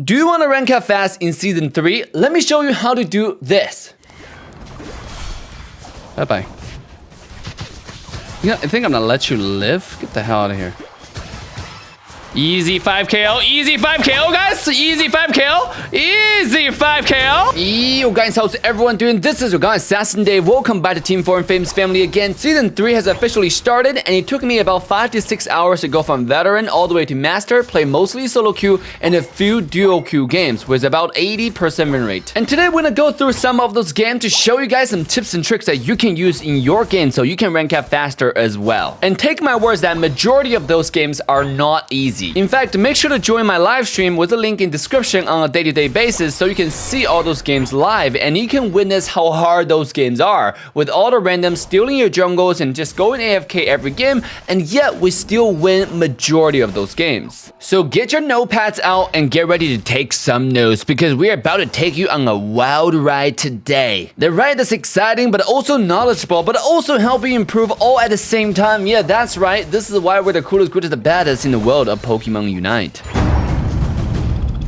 Do you want to rank up fast in Season 3? Let me show you how to do this. Bye-bye. You know, I think I'm gonna let you live. Get the hell out of here. Easy 5KO, easy 5KO, guys. Easy 5KO, easy 5KO. Yo, guys, how's everyone doing? This is your guy, Assassin Dave. Welcome back to Team 4 and Famous Family again. Season 3 has officially started, and it took me about 5 to 6 hours to go from veteran all the way to master, play mostly solo queue and a few duo queue games with about 80% win rate. And today we're gonna go through some of those games to show you guys some tips and tricks that you can use in your game so you can rank up faster as well. And take my words that majority of those games are not easy. In fact, make sure to join my live stream with a link in description on a day-to-day basis so you can see all those games live and you can witness how hard those games are with all the randoms stealing your jungles and just going AFK every game, and yet we still win majority of those games. So get your notepads out and get ready to take some notes because we're about to take you on a wild ride today. The ride is exciting but also knowledgeable but also help you improve all at the same time. Yeah, that's right. This is why we're the coolest, greatest, the baddest in the world of Pokemon Unite.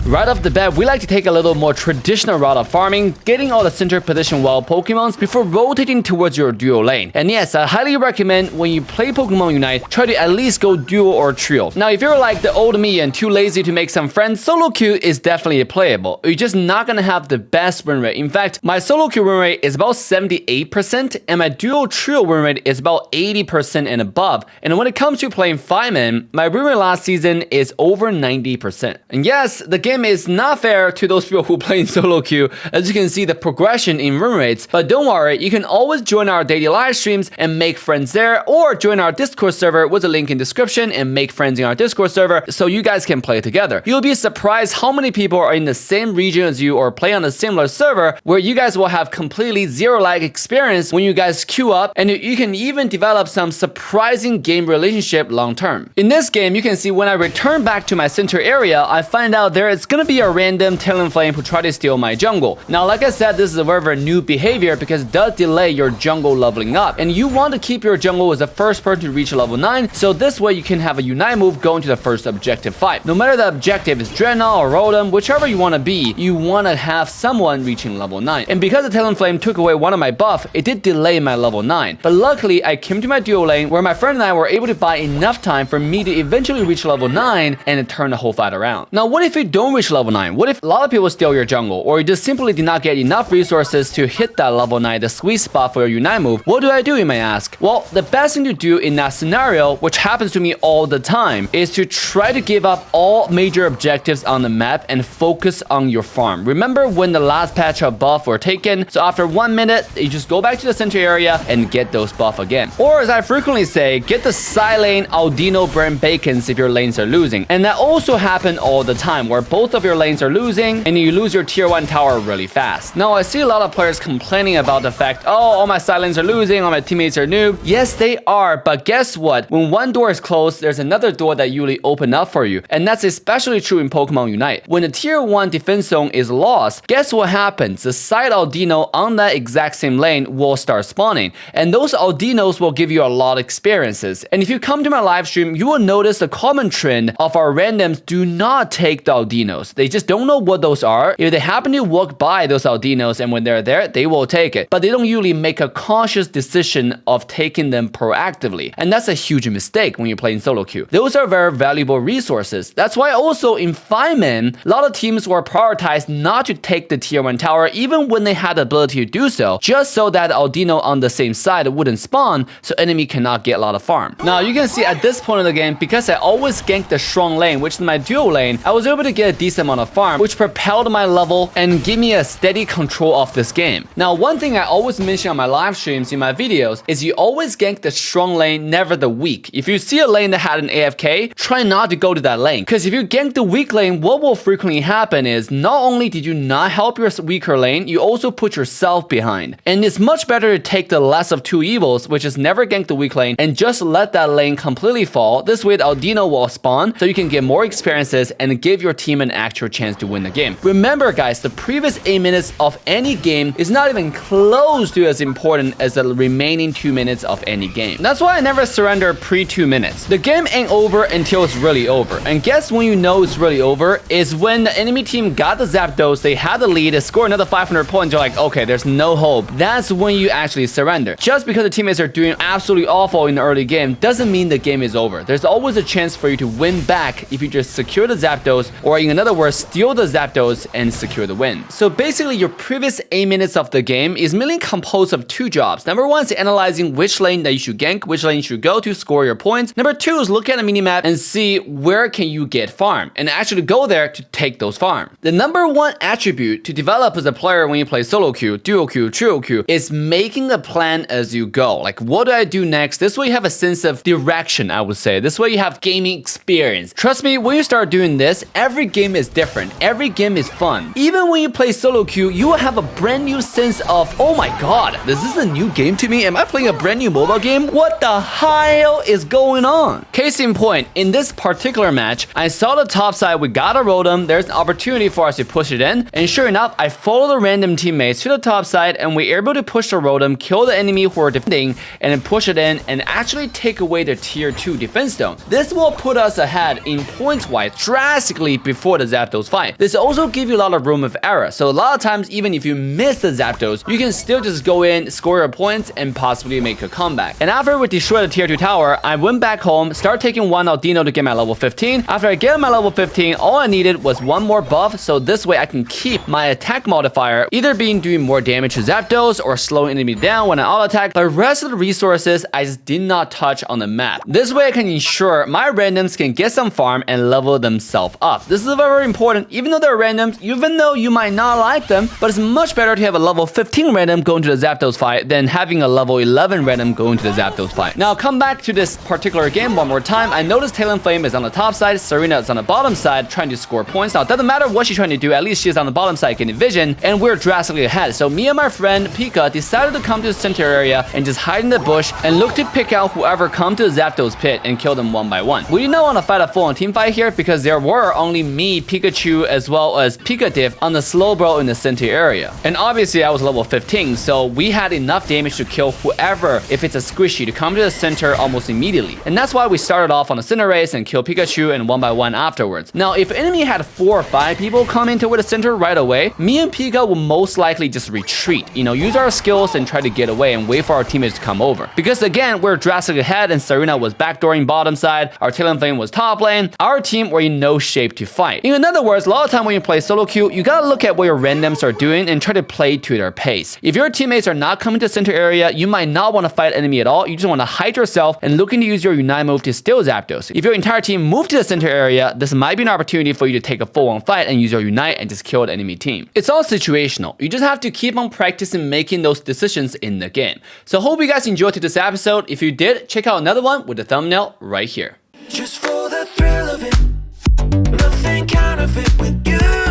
Right off the bat, we like to take a little more traditional route of farming, getting all the center position wild Pokemons before rotating towards your duo lane. And yes, I highly recommend when you play Pokemon Unite, try to at least go duo or trio. Now, if you're like the old me and too lazy to make some friends, solo queue is definitely playable. You're just not gonna have the best win rate. In fact, my solo queue win rate is about 78% and my duo trio win rate is about 80% and above. And when it comes to playing 5-man, my win rate last season is over 90%. And yes, the game is not fair to those people who play in solo queue, as you can see the progression in win rates, but don't worry, you can always join our daily live streams and make friends there, or join our Discord server with a link in description and make friends in our Discord server so you guys can play together. You'll be surprised how many people are in the same region as you or play on a similar server where you guys will have completely zero-lag experience when you guys queue up, and you can even develop some surprising game relationship long term. In this game, you can see when I return back to my center area, I find out there is gonna be a random Talonflame who try to steal my jungle. Now, like I said, this is a very new behavior because it does delay your jungle leveling up, and you want to keep your jungle as the first person to reach level 9, so this way you can have a Unite move going to the first objective fight. No matter the objective is Dreadnought or Rotom, whichever you want to be, you want to have someone reaching level 9. And because the Talonflame took away one of my buff, it did delay my level 9. But luckily, I came to my duo lane where my friend and I were able to buy enough time for me to eventually reach level 9 and turn the whole fight around. Now, what if you don't reach level 9? What if a lot of people steal your jungle, or you just simply did not get enough resources to hit that level 9, the sweet spot for your Unite move? What do I do, you may ask? Well, the best thing to do in that scenario, which happens to me all the time, is to try to give up all major objectives on the map and focus on your farm. Remember when the last patch of buff were taken, so after 1 minute, you just go back to the center area and get those buff again. Or as I frequently say, get the side lane Aldino Burn Bacons if your lanes are losing. And that also happens all the time, where both of your lanes are losing and you lose your tier 1 tower really fast. Now, I see a lot of players complaining about the fact, oh, all my side lanes are losing, all my teammates are noob. Yes, they are, but guess what? When one door is closed, there's another door that usually open up for you. And that's especially true in Pokemon Unite. When the tier 1 defense zone is lost, guess what happens? The side Aldino on that exact same lane will start spawning. And those Aldinos will give you a lot of experiences. And if you come to my live stream, you will notice the common trend of our randoms do not take the Aldinos. They just don't know what those are. If they happen to walk by those Aldinos and when they're there, they will take it. But they don't usually make a conscious decision of taking them proactively. And that's a huge mistake when you're playing solo queue. Those are very valuable resources. That's why also in 5-man, a lot of teams were prioritized not to take the tier 1 tower even when they had the ability to do so, just so that Aldino on the same side wouldn't spawn, so enemy cannot get a lot of farm. Now, you can see at this point of the game, because I always gank the strong lane, which is my duo lane, I was able to get a decent amount of farm, which propelled my level and give me a steady control of this game. Now, one thing I always mention on my live streams in my videos is you always gank the strong lane, never the weak. If you see a lane that had an AFK, try not to go to that lane, because if you gank the weak lane, what will frequently happen is not only did you not help your weaker lane, you also put yourself behind. And it's much better to take the less of two evils, which is never gank the weak lane, and just let that lane completely fall. This way the Aldino will spawn, so you can get more experiences and give your team an actual chance to win the game. Remember guys, the previous 8 minutes of any game is not even close to as important as the remaining 2 minutes of any game. That's why I never surrender pre 2 minutes. The game ain't over until it's really over. And guess when you know it's really over is when the enemy team got the Zapdos, they had the lead, they scored another 500 points, you're like, okay, there's no hope. That's when you actually surrender. Just because the teammates are doing absolutely awful in the early game doesn't mean the game is over. There's always a chance for you to win back if you just secure the Zapdos, or in other words, steal the Zapdos and secure the win. So basically, your previous 8 minutes of the game is mainly composed of 2 jobs. Number 1 is analyzing which lane that you should gank, which lane you should go to score your points. Number 2 is look at a minimap and see where can you get farm, and actually go there to take those farm. The number 1 attribute to develop as a player when you play solo queue, duo queue, trio queue is making a plan as you go. Like, what do I do next? This way you have a sense of direction, I would say. This way you have gaming experience. Trust me, when you start doing this, every game is different. Every game is fun. Even when you play solo queue, you will have a brand new sense of, oh my god, is this a new game to me? Am I playing a brand new mobile game? What the hell is going on? Case in point, in this particular match, I saw the top side, we got a Rotom, there's an opportunity for us to push it in, and sure enough, I followed the random teammates to the top side, and we were able to push the Rotom, kill the enemy who are defending, and then push it in, and actually take away their tier 2 defense stone. This will put us ahead in points-wise drastically before the Zapdos fight. This also gives you a lot of room of error, so a lot of times, even if you miss the Zapdos, you can still just go in, score your points, and possibly make a comeback. And after we destroyed the tier 2 tower, I went back home, start taking one Aldino to get my level 15. After I get my level 15, all I needed was one more buff, so this way I can keep my attack modifier either being doing more damage to Zapdos or slowing enemy down when I auto attack. The rest of the resources I just did not touch on the map. This way I can ensure my randoms can get some farm and level themselves up. This is very important, even though they're randoms, even though you might not like them, but it's much better to have a level 15 random go into the Zapdos fight than having a level 11 random go into the Zapdos fight. Now come back to this particular game one more time. I noticed Talonflame is on the top side, Serena is on the bottom side trying to score points. Now it doesn't matter what she's trying to do, at least she's on the bottom side getting vision, and we're drastically ahead. So me and my friend Pika decided to come to the center area and just hide in the bush and look to pick out whoever come to the Zapdos pit and kill them one by one. We did not want to fight a full-on team fight here because there were only me, Pikachu, as well as Pikadiff on the Slowbro in the center area. And obviously I was level 15, so we had enough damage to kill whoever, if it's a squishy, to come to the center almost immediately. And that's why we started off on a Cinderace and kill Pikachu and one by one afterwards. Now, if enemy had 4 or 5 people come into the center right away, me and Pika will most likely just retreat, use our skills and try to get away and wait for our teammates to come over. Because again, we're drastically ahead and Serena was backdooring bottom side, our Talonflame was top lane, our team were in no shape to fight. In other words, a lot of time when you play solo queue, you gotta look at what your randoms are doing and try to play to their pace. If your teammates are not coming to the center area, you might not want to fight enemy at all. You just want to hide yourself and looking to use your Unite move to steal Zapdos. If your entire team moved to the center area, this might be an opportunity for you to take a full-on fight and use your Unite and just kill the enemy team. It's all situational. You just have to keep on practicing making those decisions in the game. So hope you guys enjoyed this episode. If you did, check out another one with the thumbnail right here. Just for the thrill of it, nothing counterfeit with you.